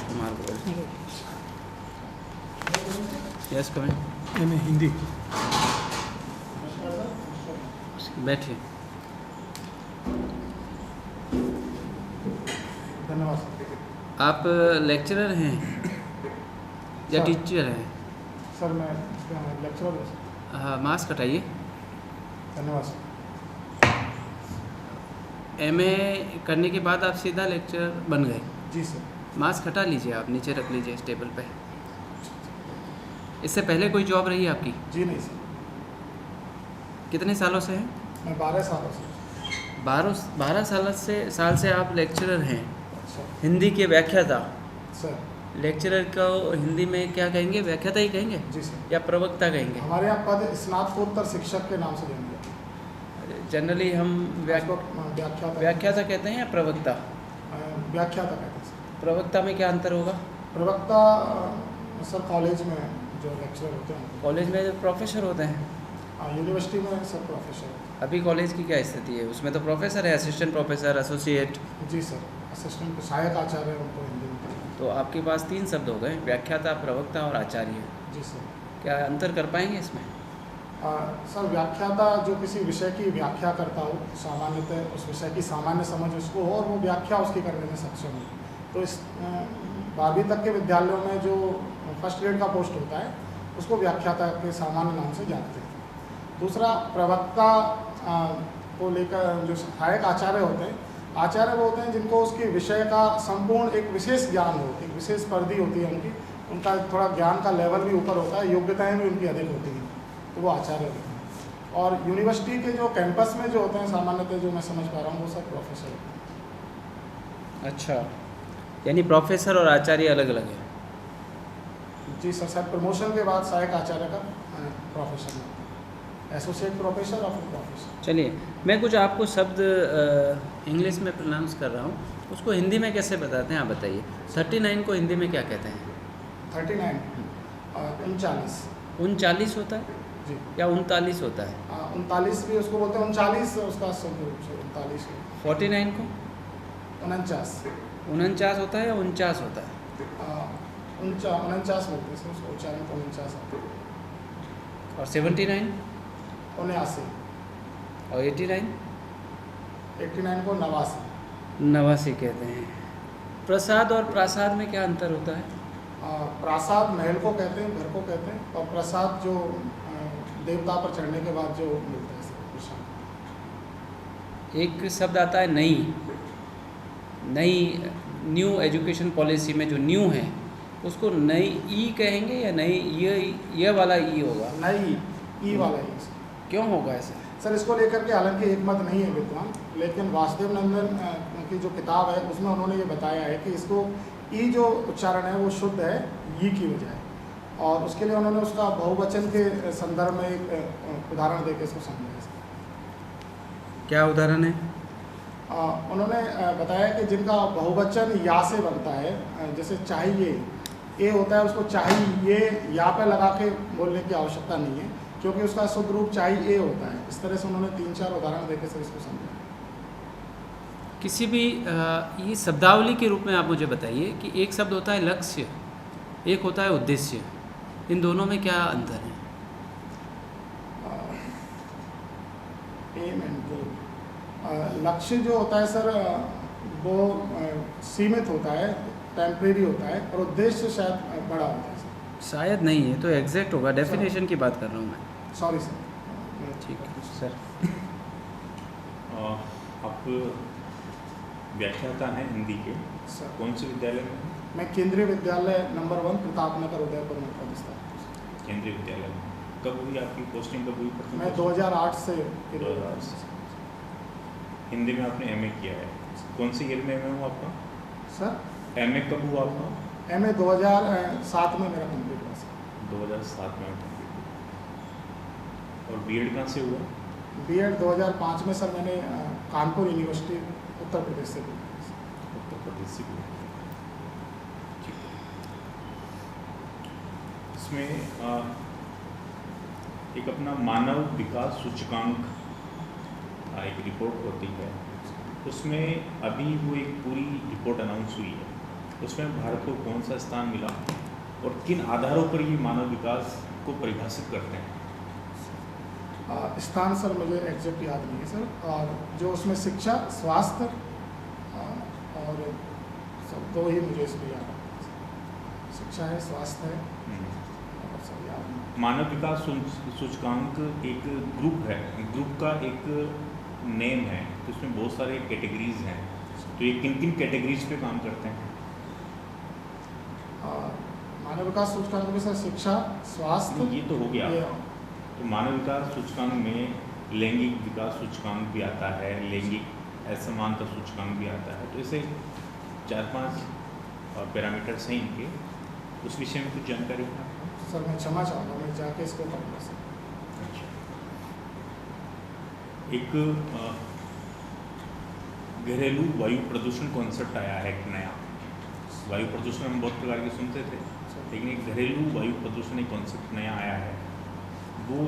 Kumar Goyal. Yes comment. M A Hindi. बैठिए। धन्यवाद आप लेक्चरर हैं या सर। टीचर हैं? सर मैं लेक्चरर हूँ। हाँ, मास्क हटाइए। धन्यवाद सर। एमए करने के बाद आप सीधा लेक्चरर बन गए? जी सर। मास्क हटा लीजिए, आप नीचे रख लीजिए इस टेबल पे। इससे पहले कोई जॉब रही आपकी? जी नहीं सर। कितने सालों से हैं? मैं 12 साल से। 12 साल से आप लेक्चरर हैं। अच्छा हिंदी के व्याख्याता। सर। लेक्चरर को हिंदी में क्या कहेंगे? व्याख्याता ही कहेंगे जी सर। या प्रवक्ता कहेंगे? हमारे यहाँ पद स्नातकोत्तर शिक्षक के नाम से जाना जाता जनरली हम है। व्याख्याता व्याख्याता कहते हैं या प्रवक्ता? व्याख्याता कहते हैं सर। प्रवक्ता में क्या अंतर होगा? प्रवक्ता सर कॉलेज में जो लेक्चरर होते हैं। कॉलेज में जो प्रोफेसर होते हैं। यूनिवर्सिटी में सर प्रोफेसर होते अभी कॉलेज की क्या स्थिति है? उसमें तो प्रोफेसर है, असिस्टेंट प्रोफेसर, एसोसिएट। हैं। जी सर। असिस्टेंट सहायक आचार्य उनको हिंदी में कहते हैं। तो आपके पास 3 शब्द हो गए, व्याख्याता, प्रवक्ता और आचार्य। जी सर। क्या अंतर कर पाएंगे इसमें? सर व्याख्याता जो किसी विषय की व्याख्या करता हो, सामान्यतः उस विषय की सामान्य समझ उसको हो और वो व्याख्या उसकी करने में सक्षम हो। तो इस 12वीं तक के विद्यालयों में जो फर्स्ट ग्रेड का पोस्ट होता है उसको व्याख्याता के सामान्य नाम से जानते हैं। दूसरा प्रवक्ता को लेकर जो सहायक आचार्य होते हैं, आचार्य वो होते हैं जिनको उसके विषय का संपूर्ण एक विशेष ज्ञान हो, एक विशेष परिधि होती है उनकी, उनका थोड़ा ज्ञान का लेवल भी ऊपर होता है, योग्यताएं भी उनकी अधिक होती हैं, तो वो आचार्य होते हैं। और यूनिवर्सिटी के जो कैंपस में जो होते हैं सामान्यतः जो मैं समझ पा रहा हूँ वो सब प्रोफेसर होते हैं। अच्छा, यानी प्रोफेसर और आचार्य अलग अलग है? जी सर। सर प्रमोशन के बाद सहायक आचार्य का प्रोफेसर, एसोसिएट प्रोफेसर और फिर प्रोफेसर। चलिए, मैं कुछ आपको शब्द इंग्लिश में प्रोनाउंस कर रहा हूँ, उसको हिंदी में कैसे बताते हैं आप बताइए। 39 को हिंदी में क्या कहते हैं? 39 39 39 होता है जी, या 39 होता है? 39 भी उसको बोलते हैं, 39 उसका शुद्ध रूप से 39 है। 49 को 49 49 होता है या 49 होता है? 49 बोलते हैं सर उसको, उच्चारण को 49 आता है। और 79 79 और 89 को 89 89 कहते हैं। प्रसाद और प्रासाद में क्या अंतर होता है? प्रासाद महल को कहते हैं, घर को कहते हैं, और प्रसाद जो देवता पर चढ़ने के बाद जो मिलता है सर प्रसाद। एक शब्द आता है नई न्यू एजुकेशन पॉलिसी में जो न्यू है उसको नई ई कहेंगे या नई ये वाला ई होगा? नई ई वाला ही सर। क्यों होगा ऐसा? सर इसको लेकर के हालांकि एक मत नहीं है विद्वान, लेकिन वासुदेव नंदन की जो किताब है उसमें उन्होंने ये बताया है कि इसको ई जो उच्चारण है वो शुद्ध है ई की बजाय, और उसके लिए उन्होंने उसका बहुवचन के संदर्भ में एक उदाहरण देकर इसको समझाया सर। क्या उदाहरण है? उन्होंने बताया कि जिनका बहुवचन या से बनता है, जैसे चाहिए ए होता है, उसको चाहिए या पे लगा के बोलने की आवश्यकता नहीं है क्योंकि उसका शुद्ध रूप चाहिए होता है। इस तरह से उन्होंने 3-4 उदाहरण देकर से इसको समझाया। किसी भी ये शब्दावली के रूप में आप मुझे बताइए कि एक शब्द होता है लक्ष्य, एक होता है उद्देश्य, इन दोनों में क्या अंतर है? एम एंड गोल। लक्ष्य जो होता है सर वो सीमित होता है, टेम्परेरी होता है, और उद्देश्य शायद बड़ा होता है सर। शायद नहीं है तो एग्जैक्ट होगा, डेफिनेशन की बात कर रहा हूँ मैं। Sorry sir. ठीक है सर। आप व्याख्याता हैं हिंदी के, सर कौन से विद्यालय में? मैं केंद्रीय विद्यालय नंबर 1 प्रताप नगर उदयपुर में पदस्थ। केंद्रीय विद्यालय में कब हुई आपकी पोस्टिंग, कब हुई? मैं 2008 से 2008 से। हिंदी में आपने एमए किया है, कौन सी ईयर में एमए हुआ आपका? सर एमए कब हुआ आपका? एमए 2007 में मेरा कंप्लीट हुआ सर। 2007 में कंप्लीट हुआ। और बीएड कहाँ से हुआ? बीएड 2005 में सर मैंने कानपुर यूनिवर्सिटी उत्तर प्रदेश से किया। उत्तर प्रदेश से हुआ। ठीक है। इसमें एक अपना मानव विकास सूचकांक एक रिपोर्ट होती है, उसमें अभी वो एक पूरी रिपोर्ट अनाउंस हुई है उसमें भारत को कौन सा स्थान मिला और किन आधारों पर ये मानव विकास को परिभाषित करते हैं? स्थान सर मुझे एग्जैक्ट याद नहीं है सर, और जो उसमें शिक्षा, स्वास्थ्य और सब दो ही मुझे इसमें याद है। शिक्षा है, स्वास्थ्य है और सब याद नहीं। मानव विकास सूचकांक एक ग्रुप है, ग्रुप का एक नेम है, तो उसमें बहुत सारे कैटेगरीज हैं, तो ये किन किन कैटेगरीज पे काम करते हैं? मानव विकास सूचकांक में सर शिक्षा, स्वास्थ्य, ये तो हो गया। तो मानव विकास सूचकांक में लैंगिक विकास सूचकांक भी आता है, लैंगिक असमानता सूचकांक भी आता है, तो इसे 4-5 पैरामीटर्स हैं इनके, उस विषय में कुछ जानकारी है आपको? सर मैं क्षमा चाहूँगा, मैं जाके इसको पढ़ूँगा सर। अच्छा, एक घरेलू वायु प्रदूषण कॉन्सेप्ट आया है एक नया। वायु प्रदूषण हम बहुत प्रकार के सुनते थे, लेकिन एक घरेलू वायु प्रदूषण एक कॉन्सेप्ट नया आया है। वो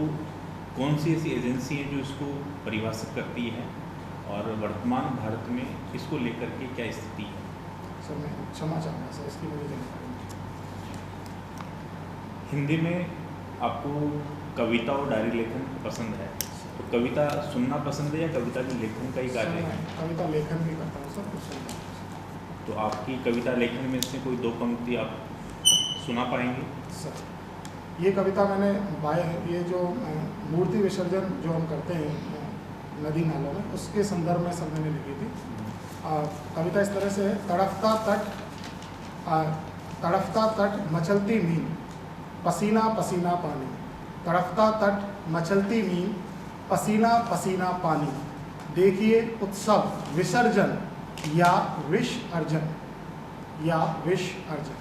कौन सी ऐसी एजेंसी है जो इसको परिभाषित करती है और वर्तमान भारत में इसको लेकर के क्या स्थिति है? सर मैं क्षमा चाहूँगा सर, इसकी मुझे जानकारी नहीं। हिंदी में आपको कविता और डायरी लेखन पसंद है, तो कविता सुनना पसंद है या कविता के लेखन का ही कार्य है? कविता लेखन भी करता हूँ सर, कुछ नहीं। तो आपकी कविता लेखन में से कोई 2 पंक्ति आप सुना पाएंगे? सर ये कविता मैंने ये जो मूर्ति विसर्जन जो हम करते हैं नदी नालों में, उसके संदर्भ में सर मैंने लिखी थी। कविता इस तरह से है, तड़फता तट मचलती मीन, पसीना पसीना पानी, तड़फता तट मचलती मीन, पसीना पसीना पानी, देखिए उत्सव विसर्जन या विष अर्जन, या विष अर्जन।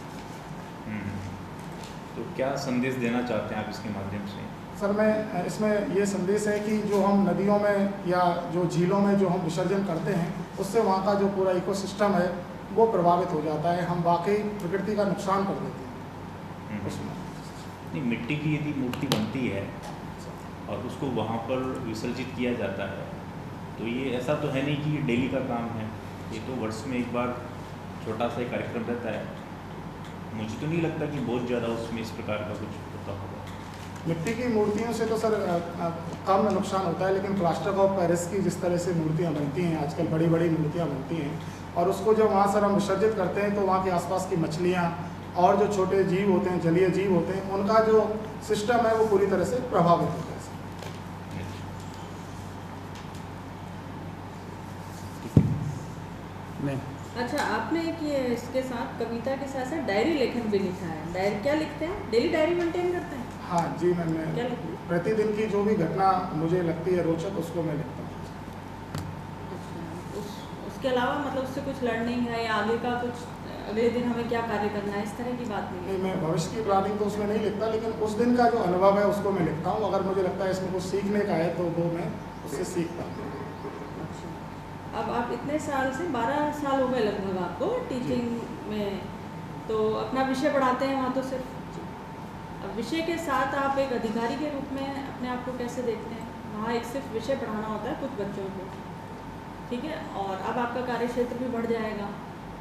तो क्या संदेश देना चाहते हैं आप इसके माध्यम से? सर मैं इसमें ये संदेश है कि जो हम नदियों में या जो झीलों में जो हम विसर्जन करते हैं, उससे वहाँ का जो पूरा इकोसिस्टम है वो प्रभावित हो जाता है। हम वाकई प्रकृति का नुकसान कर देते हैं उसमें। नहीं, मिट्टी की यदि मूर्ति बनती है और उसको वहाँ पर विसर्जित किया जाता है, तो ये ऐसा तो है नहीं कि ये डेली का काम है, ये तो वर्ष में एक बार छोटा सा कार्यक्रम रहता है। मुझे तो नहीं लगता कि बहुत ज़्यादा उसमें इस प्रकार का कुछ होता होगा। मिट्टी की मूर्तियों से तो सर कम नुकसान होता है, लेकिन प्लास्टर ऑफ पेरिस की जिस तरह से मूर्तियाँ बनती हैं आजकल, बड़ी बड़ी मूर्तियाँ बनती हैं, और उसको जब वहाँ सर हम विसर्जित करते हैं तो वहाँ के आसपास की मछलियाँ और जो छोटे जीव होते हैं, जलीय जीव होते हैं, उनका जो सिस्टम है वो पूरी तरह से प्रभावित होता है। मैं अच्छा, आपने एक ये इसके साथ कविता के साथ साथ डायरी लेखन भी लिखा है। डायरी क्या लिखते हैं? डेली डायरी मेंटेन करते हैं? हाँ जी, क्या मैं लिखते हैं? प्रतिदिन की जो भी घटना मुझे लगती है रोचक, उसको मैं लिखता हूँ। अच्छा, उसके अलावा मतलब उससे कुछ लर्निंग है या आगे का कुछ, अगले दिन हमें क्या कार्य करना है, इस तरह की बात नहीं है? नहीं, मैं भविष्य की प्लानिंग तो उसमें नहीं लिखता, लेकिन उस दिन का जो अनुभव है उसको मैं लिखता हूँ। अगर मुझे लगता है इसमें कुछ सीखने का है तो वो मैं उससे सीखता हूँ। अच्छा, अब आप इतने साल से 12 साल हो गए लगभग आपको टीचिंग में, तो अपना विषय पढ़ाते हैं वहाँ तो सिर्फ। अब विषय के साथ आप एक अधिकारी के रूप में अपने आप को कैसे देखते हैं? वहाँ एक सिर्फ विषय पढ़ाना होता है कुछ बच्चों को, ठीक है, और अब आपका कार्यक्षेत्र भी बढ़ जाएगा,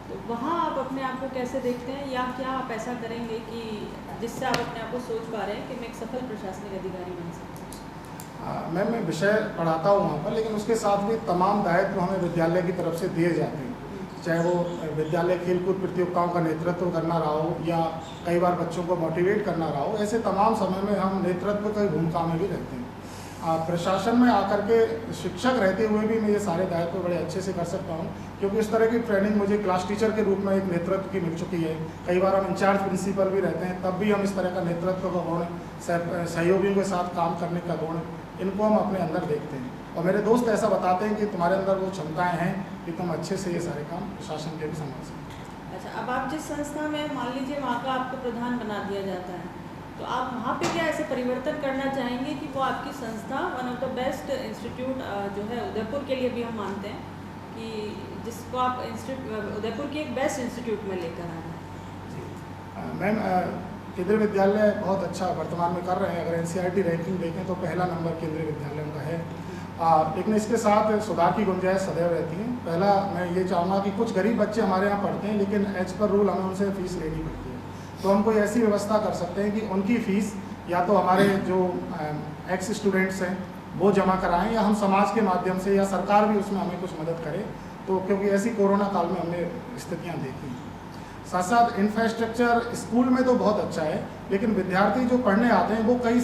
तो वहाँ आप अपने आप को कैसे देखते हैं, या क्या आप ऐसा करेंगे कि जिससे आप अपने आप को सोच पा रहे हैं कि मैं एक सफल प्रशासनिक अधिकारी बन सकता हूँ? मैं विषय पढ़ाता हूँ वहाँ पर, लेकिन उसके साथ भी तमाम दायित्व हमें विद्यालय की तरफ से दिए जाते हैं, चाहे वो विद्यालय खेलकूद प्रतियोगिताओं का नेतृत्व करना रहा हो या कई बार बच्चों को मोटिवेट करना रहा हो। ऐसे तमाम समय में हम नेतृत्व की भूमिका में भी रहते हैं। प्रशासन में आकर के शिक्षक रहते हुए भी मैं ये सारे दायित्व बड़े अच्छे से कर सकता हूँ, क्योंकि इस तरह की ट्रेनिंग मुझे क्लास टीचर के रूप में एक नेतृत्व की मिल चुकी है। कई बार हम इंचार्ज प्रिंसिपल भी रहते हैं, तब भी हम इस तरह का नेतृत्व का गुण, सहयोगियों के साथ काम करने का गुण, इनको हम अपने अंदर देखते हैं। और मेरे दोस्त ऐसा बताते हैं कि तुम्हारे अंदर वो क्षमताएँ हैं कि तुम अच्छे से ये सारे काम प्रशासन के भी संभाल सकते। अच्छा, अब आप जिस संस्था में मान लीजिए वहाँ का आपको प्रधान बना दिया जाता है, तो आप वहाँ पे क्या ऐसे परिवर्तन करना चाहेंगे कि वो आपकी संस्था one of the best institute जो है उदयपुर के लिए भी हम मानते हैं कि जिसको आप उदयपुर की एक बेस्ट इंस्टीट्यूट में लेकर आ रहे हैं? मैम, केंद्रीय विद्यालय बहुत अच्छा वर्तमान में कर रहे हैं। अगर NCERT रैंकिंग देखें तो पहला नंबर केंद्रीय विद्यालयों का है, लेकिन इसके साथ सुधार की गुंजाइश सदैव रहती है। पहला मैं ये चाहूँगा कि कुछ गरीब बच्चे हमारे यहाँ पढ़ते हैं, लेकिन एज पर रूल हमें उनसे फ़ीस लेनी पड़ती है। तो हम कोई ऐसी व्यवस्था कर सकते हैं कि उनकी फ़ीस या तो हमारे जो एक्स स्टूडेंट्स हैं वो जमा कराएं, या हम समाज के माध्यम से, या सरकार भी उसमें हमें कुछ मदद करे। तो क्योंकि ऐसी कोरोना काल में हमने स्थितियाँ देखी। साथ साथ इंफ्रास्ट्रक्चर स्कूल में तो बहुत अच्छा है, लेकिन विद्यार्थी जो पढ़ने आते हैं वो कई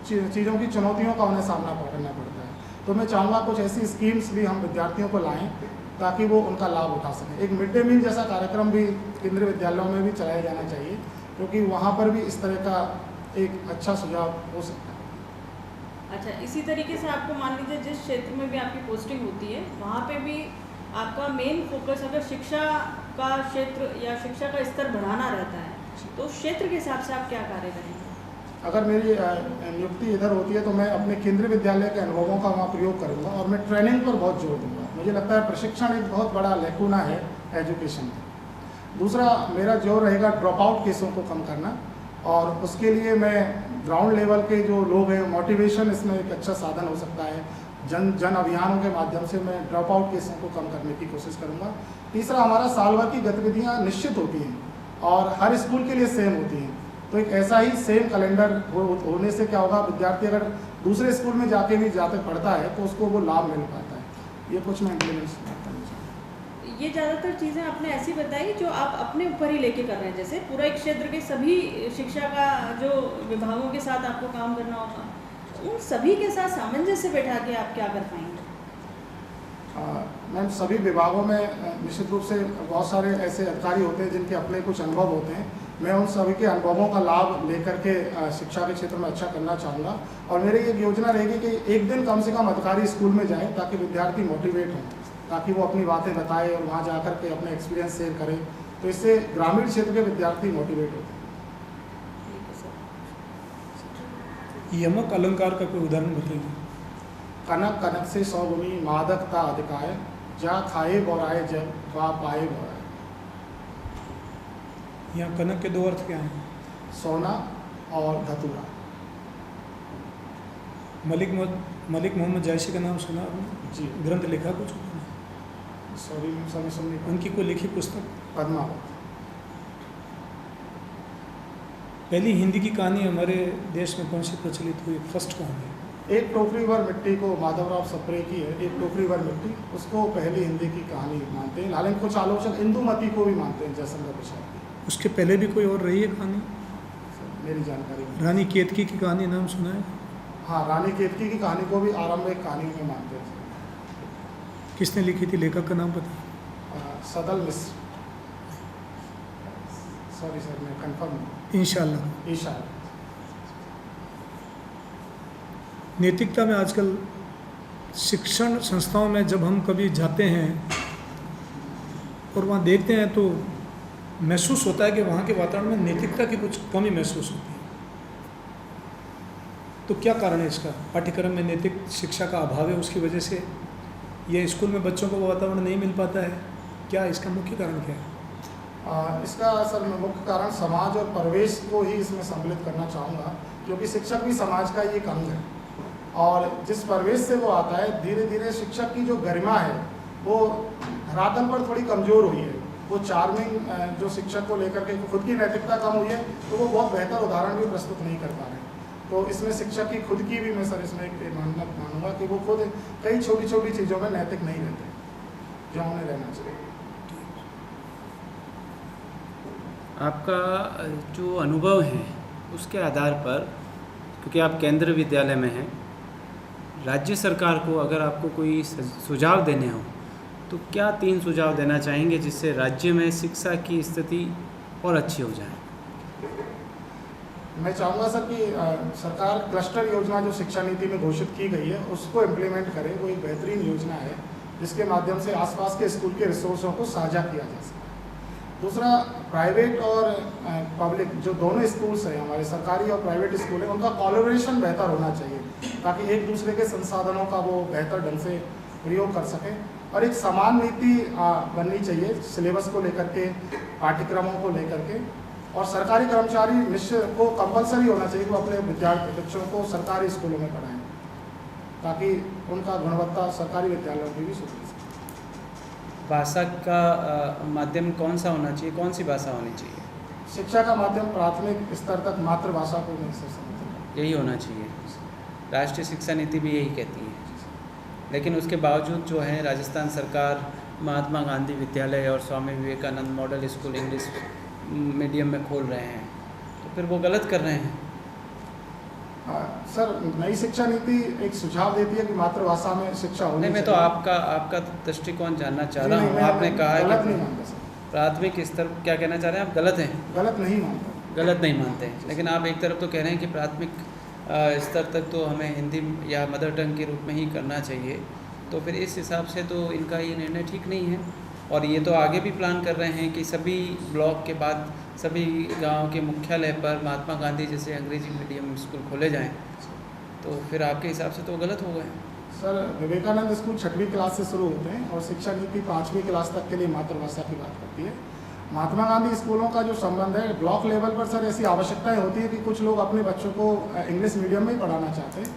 चीज़ों की चुनौतियों का उन्हें सामना करना पड़ता है। तो मैं चाहूँगा कुछ ऐसी स्कीम्स भी हम विद्यार्थियों को लाएं ताकि वो उनका लाभ उठा सकें। एक मिड डे मील जैसा कार्यक्रम भी केंद्रीय विद्यालयों में भी चलाया जाना चाहिए, क्योंकि वहाँ पर भी इस तरह का एक अच्छा सुझाव हो सकता है। अच्छा, इसी तरीके से आपको मान लीजिए जिस क्षेत्र में भी आपकी पोस्टिंग होती है वहाँ पे भी आपका मेन फोकस अगर शिक्षा का क्षेत्र या शिक्षा का स्तर बढ़ाना रहता है, तो उस क्षेत्र के हिसाब से आप क्या कार्य करेंगे? अगर मेरी नियुक्ति इधर होती है तो मैं अपने केंद्रीय विद्यालय के अनुभवों का वहाँ प्रयोग करूँगा, और मैं ट्रेनिंग पर बहुत जोर दूँगा। मुझे लगता है प्रशिक्षण एक बहुत बड़ा लैकुना है एजुकेशन में। दूसरा मेरा जोर रहेगा ड्रॉप आउट केसों को कम करना, और उसके लिए मैं ग्राउंड लेवल के जो लोग हैं, मोटिवेशन इसमें एक अच्छा साधन हो सकता है। जन अभियानों के माध्यम से मैं ड्रॉप आउट केसों को कम करने की कोशिश करूँगा। तीसरा, हमारा साल भर की गतिविधियाँ निश्चित होती हैं और हर स्कूल के लिए सेम होती हैं। तो एक ऐसा ही सेम कैलेंडर होने से क्या होगा, विद्यार्थी अगर दूसरे स्कूल में जाके पढ़ता है तो उसको वो लाभ मिल पाता है। ये कुछ मैं इम्प्लीमेंट्स करना चाहूँगा। ये ज़्यादातर चीज़ें आपने ऐसी बताई जो आप अपने ऊपर ही लेके कर रहे हैं, जैसे पूरा एक क्षेत्र के सभी शिक्षा का जो विभागों के साथ आपको काम करना होगा, उन सभी के साथ सामंजस्य बैठा के आप क्या कर पाएंगे? मैम, सभी विभागों में निश्चित रूप से बहुत सारे ऐसे अधिकारी होते हैं जिनके अपने कुछ अनुभव होते हैं। मैं उन सभी के अनुभवों का लाभ लेकर के शिक्षा के क्षेत्र में अच्छा करना चाहूँगा, और मेरी एक योजना रहेगी कि एक दिन कम से कम अधिकारी स्कूल में जाए ताकि विद्यार्थी मोटिवेट हों, ताकि वो अपनी बातें बताए और वहाँ जाकर के अपने एक्सपीरियंस शेयर करें। तो इससे ग्रामीण क्षेत्र के विद्यार्थी मोटिवेट होते हैं। यमक अलंकार का कोई उदाहरण बताइए। कनक कनक से 100 गुनी, मादकता अधिकाय, जा खाए बोराए जब, वा पाए बोराए। यहाँ कनक के दो अर्थ क्या हैं? सोना और धतूरा। मलिक मोहम्मद जायसी का नाम सुना आपने? जी। ग्रंथ लिखा कुछ? सॉरी सुनने उनकी कोई लिखी पुस्तक? पद्मावत। पहली हिंदी की कहानी हमारे देश में कौन सी प्रचलित हुई? फर्स्ट कहानी एक टोकरी भर मिट्टी को माधवराव सप्रे की है। एक टोकरी भर मिट्टी, उसको पहली हिंदी की कहानी मानते हैं। हालांकि कुछ आलोचक इंदुमती को भी मानते हैं, जयशंकर प्रसाद। उसके पहले भी कोई और रही है कहानी? मेरी जानकारी में रानी केतकी की कहानी नाम सुना है? हाँ, रानी केतकी की कहानी को भी आरंभिक कहानी में मानते हैं। किसने लिखी थी? लेखक का नाम पता? सदल मिश्र। सॉरी सर, मैं कंफर्म। इंशाल्लाह। ईशान। नैतिकता में आजकल शिक्षण संस्थाओं में जब हम कभी जाते हैं और वहाँ देखते हैं तो महसूस होता है कि वहाँ के वातावरण में नैतिकता की कुछ कमी महसूस होती है। तो क्या कारण है इसका? पाठ्यक्रम में नैतिक शिक्षा का अभाव है, उसकी वजह से ये स्कूल में बच्चों को वातावरण नहीं मिल पाता है? क्या इसका मुख्य कारण क्या है? इसका असल में मुख्य कारण समाज और परिवेश को ही इसमें सम्मिलित करना चाहूँगा, क्योंकि शिक्षक भी समाज का ही एक अंग है। और जिस परिवेश से वो आता है, धीरे धीरे शिक्षक की जो गरिमा है वो धरातल पर थोड़ी कमज़ोर हुई है। वो चार्मिंग जो शिक्षक को लेकर के खुद की नैतिकता कम हुई है, तो वो बहुत बेहतर उदाहरण भी प्रस्तुत नहीं कर पा रहे। तो इसमें शिक्षक की खुद की भी मैं सर इसमें एक मानूंगा कि वो खुद कई छोटी छोटी चीज़ों में नैतिक नहीं रहते जो उन्हें रहना चाहिए। आपका जो अनुभव है उसके आधार पर, क्योंकि आप केंद्रीय विद्यालय में हैं, राज्य सरकार को अगर आपको कोई सुझाव देने हो तो क्या 3 सुझाव देना चाहेंगे जिससे राज्य में शिक्षा की स्थिति और अच्छी हो जाए? मैं चाहूँगा सर कि सरकार क्लस्टर योजना जो शिक्षा नीति में घोषित की गई है उसको इम्प्लीमेंट करे। वो एक बेहतरीन योजना है जिसके माध्यम से आसपास के स्कूल के रिसोर्सों को साझा किया जा सके। दूसरा, प्राइवेट और पब्लिक जो दोनों स्कूल्स हैं, हमारे सरकारी और प्राइवेट स्कूल हैं, उनका कोलैबोरेशन बेहतर होना चाहिए ताकि एक दूसरे के संसाधनों का वो बेहतर ढंग से प्रयोग कर सकें। और एक समान नीति बननी चाहिए सिलेबस को लेकर के, पाठ्यक्रमों को लेकर के। और सरकारी कर्मचारी निश्चित को कंपलसरी होना चाहिए कि वो अपने विद्यार्थी बच्चों को सरकारी स्कूलों में पढ़ाएं। ताकि उनका गुणवत्ता सरकारी विद्यालयों की भी सुधर सके। भाषा का माध्यम कौन सा होना चाहिए, कौन सी भाषा होनी चाहिए? शिक्षा का माध्यम प्राथमिक स्तर तक मातृभाषा को नहीं से समझना, यही होना चाहिए। राष्ट्रीय शिक्षा नीति भी यही कहती है। लेकिन उसके बावजूद जो है राजस्थान सरकार महात्मा गांधी विद्यालय और Swami Vivekananda model school English medium में खोल रहे हैं, तो फिर वो गलत कर रहे हैं। सर नई शिक्षा नीति एक सुझाव देती है कि मातृभाषा में शिक्षा होनी नहीं, मैं तो चाहिए। आपका दृष्टिकोण जानना चाह जी, रहा नहीं, हूँ। मैं आपने कहा है गलत नहीं कि मानता सर, प्राथमिक स्तर, क्या कहना चाह रहे हैं आप? गलत हैं? गलत नहीं मानता। गलत नहीं मानते हैं, लेकिन आप एक तरफ तो कह रहे हैं कि प्राथमिक स्तर तक तो हमें हिंदी या मदर टंग के रूप में ही करना चाहिए, तो फिर इस हिसाब से तो इनका ये निर्णय ठीक नहीं है। और ये तो आगे भी प्लान कर रहे हैं कि सभी ब्लॉक के बाद सभी गांव के मुख्यालय पर महात्मा गांधी जैसे अंग्रेजी मीडियम स्कूल खोले जाएं, तो फिर आपके हिसाब से तो गलत हो गए। सर विवेकानंद स्कूल 6वीं क्लास से शुरू होते हैं और शिक्षा नीति 5वीं क्लास तक के लिए मातृभाषा की बात करती है। महात्मा गांधी स्कूलों का जो संबंध है ब्लॉक लेवल पर सर ऐसी आवश्यकताएं होती है कि कुछ लोग अपने बच्चों को इंग्लिश मीडियम में ही पढ़ाना चाहते हैं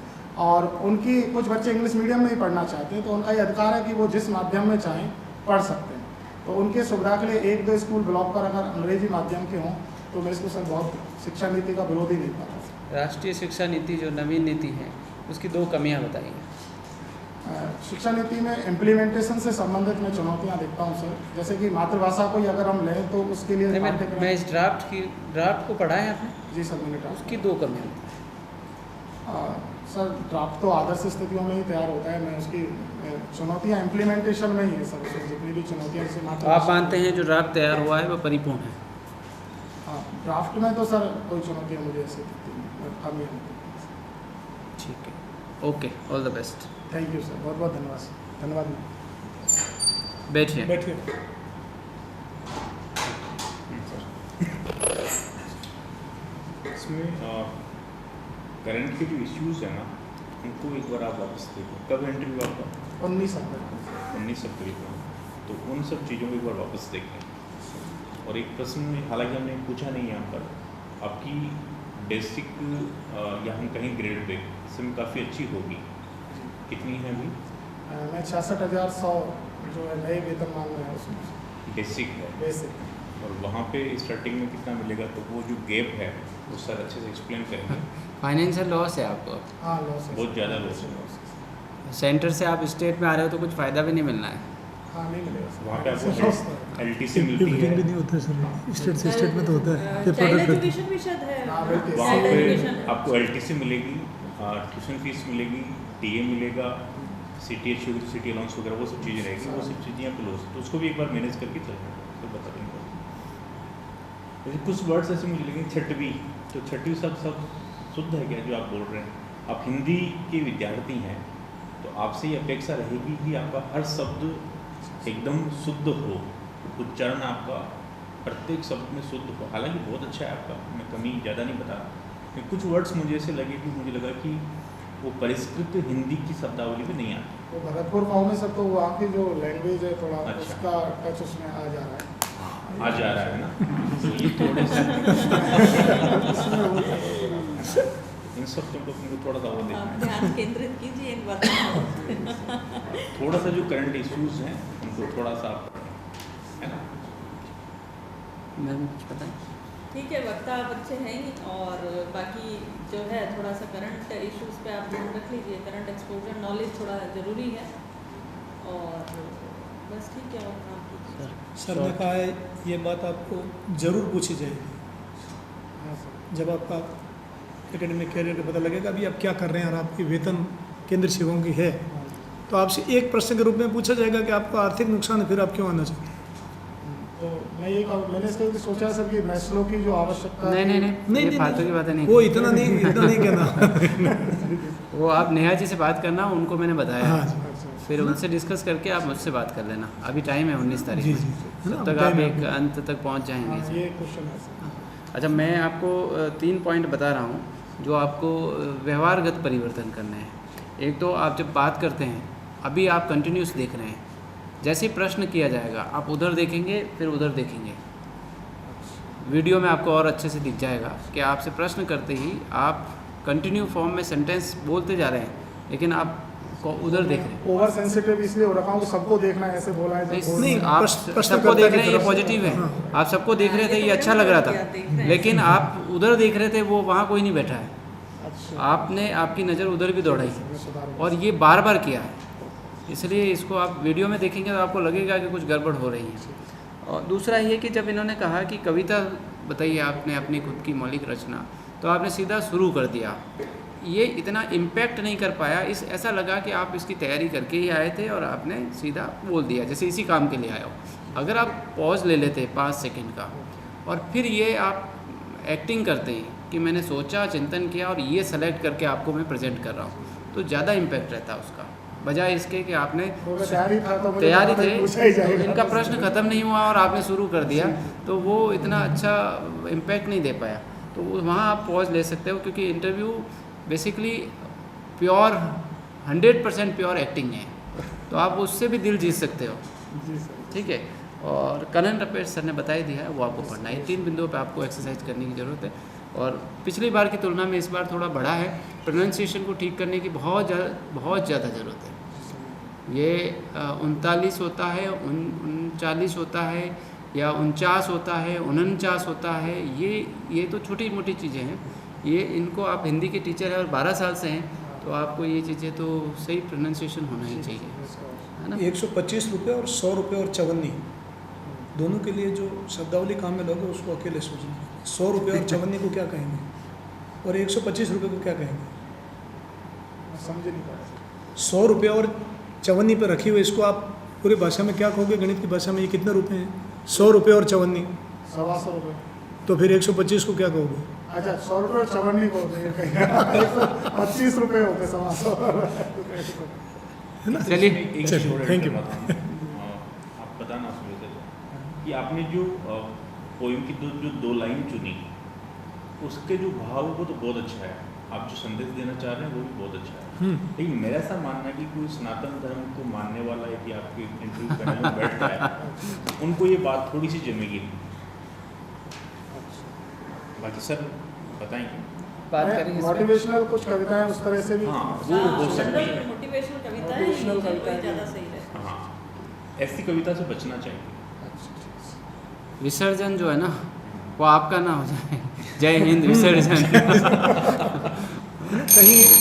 और उनकी कुछ बच्चे इंग्लिश मीडियम में ही पढ़ना चाहते हैं, तो उनका ये अधिकार है कि वो जिस माध्यम में चाहें पढ़ सकते हैं। तो उनके सुविधा के लिए 1-2 स्कूल ब्लॉक पर अगर अंग्रेजी माध्यम के हों तो मैं इसको सर बहुत शिक्षा नीति का विरोध ही नहीं पाता। राष्ट्रीय शिक्षा नीति जो नवीन नीति है उसकी 2 कमियां बताइए। शिक्षा नीति में इम्प्लीमेंटेशन से संबंधित मैं चुनौतियां देखता हूं सर, जैसे कि मातृभाषा को ही अगर हम लें तो उसके लिए मैं इस ड्राफ्ट को पढ़ा है आपने? जी सर मैंने ड्राफ्ट उसकी 2 कमियां बताइए। सर ड्राफ्ट तो आदर्श स्थितियों में ही तैयार होता है, मैं उसकी चुनौतियां इम्प्लीमेंटेशन में ही है सर, उसमें जितनी भी चुनौतियाँ जैसे तो आप मानते हैं जो ड्राफ्ट तैयार हुआ है वो परिपूर्ण है? हाँ ड्राफ्ट में तो सर कोई चुनौतियाँ मुझे ऐसी दिखती नहीं, खामियाँ नहीं। ठीक है, okay, all the best. Thank you sir, बहुत बहुत धन्यवाद। धन्यवाद। बैठिए। इसमें करंट के जो इश्यूज है ना उनको एक बार आप वापस देखो। कब इंटरव्यू आपका? 19 अप्रैल। 19 अप्रैल को। तो उन सब चीज़ों को एक बार वापस देखें। और एक प्रश्न हालांकि हमने पूछा नहीं यहाँ पर, आपकी बेसिक या हम कहीं ग्रेड पे इसमें काफ़ी अच्छी होगी, कितनी है अभी? मैं 66,100 जो है नए वेतनमान में है उसमें बेसिक है। बेसिक। और वहाँ पे स्टार्टिंग में कितना मिलेगा? तो वो जो गैप है वो सर अच्छे से एक्सप्लेन करेंगे। फाइनेंशियल लॉस है आपको? हाँ लॉस है, बहुत ज़्यादा लॉस है। सेंटर से आप स्टेट में आ रहे हो तो कुछ फ़ायदा भी नहीं मिलना है। हाँ नहीं मिलेगा सर। वहाँ पे आपको LTC मिलती भी है, नहीं होता है सर, स्टेट से स्टेट में तो होता है ये चाइल्ड प्रोडक्ट। एजुकेशन भी शायद है। हाँ, बिल्कुल। वहाँ चाइल्ड पे एजुकेशन है। आपको LTC मिलेगी, ट्यूशन फीस मिलेगी, TA मिलेगा, CTH सिटी अलाउंस वगैरह वो सब चीज़ें रहेगी, वो सब चीज़ें यहाँ पे लॉस, तो उसको भी एक बार मैनेज करके चलना है, तो बता देंगे। जैसे कुछ वर्ड्स ऐसे मुझे लगे छठवीं, तो छठवीं सब शुद्ध है क्या जो आप बोल रहे हैं? आप हिंदी के विद्यार्थी हैं तो आपसे ये अपेक्षा रहेगी कि आपका हर शब्द एकदम शुद्ध हो, उच्चारण आपका प्रत्येक शब्द में शुद्ध हो। हालांकि बहुत अच्छा है आपका, मैं कमी ज़्यादा नहीं बता रहा, लेकिन कुछ वर्ड्स मुझे ऐसे लगे कि मुझे लगा कि वो परिष्कृत हिंदी की शब्दावली में नहीं आती। तो भरतपुर गाँव में सब तो वहाँ की जो लैंग्वेज है थोड़ा अच्छा। उसका टच उसमें आ जा रहा है। आ जा रहा है ना, तो ये थोड़े से इन सब चीज़ों को थोड़ा सा और आप देखना है। ध्यान केंद्रित कीजिए इन बातों पर। थोड़ा सा जो करंट इश्यूज हैं उनको थोड़ा सा आप पढ़ें, है ना? मैम कुछ पता है? ठीक है, वक्ता आप अच्छे हैं ही, और बाकी जो है थोड़ा सा करंट इश्यूज पे आप ध्यान रख लीजिए। करंट एक्सपोजर नॉलेज थोड़ा ज़रूरी है, और बस ठीक है। और काम कीजिए। सर ने कहा है ये बात आपको ज़रूर पूछी जाएगी हाँ सर। जब आपका एकेडमिक कैरियर का पता लगेगा अभी आप क्या कर रहे हैं और आपकी वेतन केंद्र सेवकों की है, तो आपसे एक प्रश्न के रूप में पूछा जाएगा कि आपका आर्थिक नुकसान है, फिर आप क्यों आना चाहते हैं? तो मैं ये मैंने इसके लिए सोचा सर कि मैस्लो की जो आवश्यकता नहीं, ये फालतू की बातें नहीं। वो इतना नहीं कहना। वो आप नेहा जी से बात करना, उनको मैंने बताया। हाँ जी। फिर उनसे डिस्कस करके आप मुझसे बात कर लेना। अभी टाइम है 19 तारीख जी, में, जी, जी। तब हाँ, तक टाइम आप है एक अभी। अंत तक पहुंच जाएंगे। ये क्वेश्चन है सर। अच्छा, मैं आपको 3 पॉइंट बता रहा हूँ जो आपको व्यवहारगत परिवर्तन करने हैं। एक तो आप जब बात करते हैं, अभी आप कंटिन्यूस देख रहे हैं, जैसे ही प्रश्न किया जाएगा आप उधर देखेंगे, फिर उधर देखेंगे। वीडियो में आपको और अच्छे से दिख जाएगा कि आपसे प्रश्न करते ही आप कंटिन्यू फॉर्म में सेंटेंस बोलते जा रहे हैं, लेकिन आप उधर देख रहे हैं। ओवर सेंसिटिव इसलिए हो रखा हूँ कि सबको देखना है, ऐसे बोला है जब नहीं, आप प्रश्न सबको करता देख की रहे हैं, ये तरफ से। पॉजिटिव है। हाँ। आप सबको देख रहे थे, ये अच्छा लग रहा था, लेकिन आप उधर देख रहे थे, वो वहाँ कोई नहीं बैठा है। अच्छा आपने आपकी नज़र उधर भी दौड़ाई मैं सुधार और ये बार बार किया है, इसलिए इसको आप वीडियो में देखेंगे तो आपको लगेगा कि कुछ गड़बड़ हो रही है। और दूसरा ये कि जब इन्होंने कहा कि कविता बताइए आपने अपनी खुद की मौलिक रचना, तो आपने सीधा शुरू कर दिया। ये इतना इम्पैक्ट नहीं कर पाया, ऐसा लगा कि आप इसकी तैयारी करके ही आए थे और आपने सीधा बोल दिया जैसे इसी काम के लिए आए हो। अगर आप पॉज ले लेते 5 सेकंड का और फिर ये आप एक्टिंग करते हैं कि मैंने सोचा, चिंतन किया और ये सेलेक्ट करके आपको मैं प्रेजेंट कर रहा हूँ, तो ज़्यादा इम्पैक्ट रहता उसका, बजाय इसके कि आपने तैयारी था तो मुझे तैयारी पता था थे, कि पूछा ही जाएगा। इनका प्रश्न ख़त्म नहीं हुआ और आपने शुरू कर दिया, तो वो इतना अच्छा इम्पैक्ट नहीं दे पाया। तो वहाँ आप पॉज ले सकते हो, क्योंकि interview basically pure 100% pure acting है, तो आप उससे भी दिल जीत सकते हो। जी सर। ठीक है। और करंट अफेयर्स सर ने बता ही दिया है, वो आपको पढ़ना है। 3 बिंदुओं पे आपको एक्सरसाइज करने की ज़रूरत है और पिछली बार की तुलना में इस बार थोड़ा बढ़ा है। प्रोनाउंसिएशन को ठीक करने की बहुत ज़्यादा ज़रूरत है। ये 39 होता है, 39 होता है या 49 होता है, 49 होता है, ये तो छोटी मोटी चीज़ें हैं। ये इनको आप हिंदी के टीचर हैं और 12 साल से हैं, तो आपको ये चीज़ें तो सही प्रोनाउंसिएशन होना ही चाहिए, है ना। 125 रुपये और 100 रुपये और 54 दोनों के लिए जो शब्दावली काम में लोगे उसको अकेले सोचना। 100 रुपये और 54 को क्या कहेंगे और 125 रुपये को क्या कहेंगे? समझ नहीं पाया। 100 रुपये और 54 पे रखी हुई, इसको आप पूरी भाषा में क्या कहोगे? गणित की भाषा में ये कितने रुपए हैं? 100 रुपये और 54, 125 रुपये। तो फिर 125 को क्या कहोगे? अच्छा 100 रुपये और 54 को 125 रुपये होते 125। है ना? चलिए, एक चलिए, छोटा thank you. आप बताना शुरू थे कि आपने जो पोइम की जो 2 लाइन चुनी, उसके जो भाव वो तो बहुत अच्छा है, आप जो संदेश देना चाह रहे हैं वो भी बहुत अच्छा है। लेकिन मेरा ऐसा मानना है कि कोई सनातन धर्म को मानने वाला यदि आपके इंटरव्यू पैनल में बैठता है उनको ये बात थोड़ी सी जमेगी। बाकी सर बताएंगे। बात करेंगे मोटिवेशनल कुछ कविताएं उस तरह से भी। हाँ वो हो सकती है। मोटिवेशनल कविता है, Motivational कविता है। ज़्यादा सही है। हाँ ऐसी कविता से बचना चाहिए। विसर्जन जो है ना, वो आपका ना हो जाए। जय हिंद विसर्जन।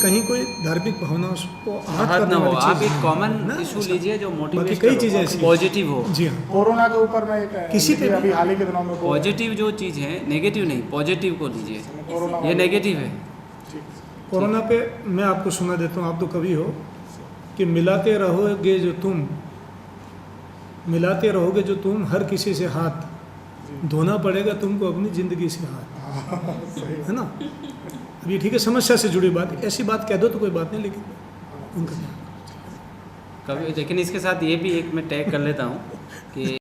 कहीं कोई धार्मिक भावना उसको आहत आहत करने ना हो, वाली आप चीज़ एक कॉमन ना, इशू ऐसा। लीजिए जो बाकी मोटिवेट कई चीज़ें ऐसी हैं। पॉजिटिव हो। जी हाँ, कोरोना के ऊपर में एक किसी पे अभी हाल ही के दिनों में पॉजिटिव जो चीज़ है, नेगेटिव नहीं, पॉजिटिव को लीजिए। कोरोना ये नेगेटिव है। कोरोना पे मैं आपको सुना देता हूँ, आप तो कवि हो, कि मिलाते रहोगे जो तुम हर किसी से हाथ, धोना पड़ेगा तुमको अपनी ज़िंदगी से हाथ, है ना। अब ये ठीक है, समस्या से जुड़ी बात, ऐसी बात कह दो तो कोई बात नहीं, लेकिन उनका कभी, लेकिन इसके साथ ये भी एक मैं टैग कर लेता हूँ कि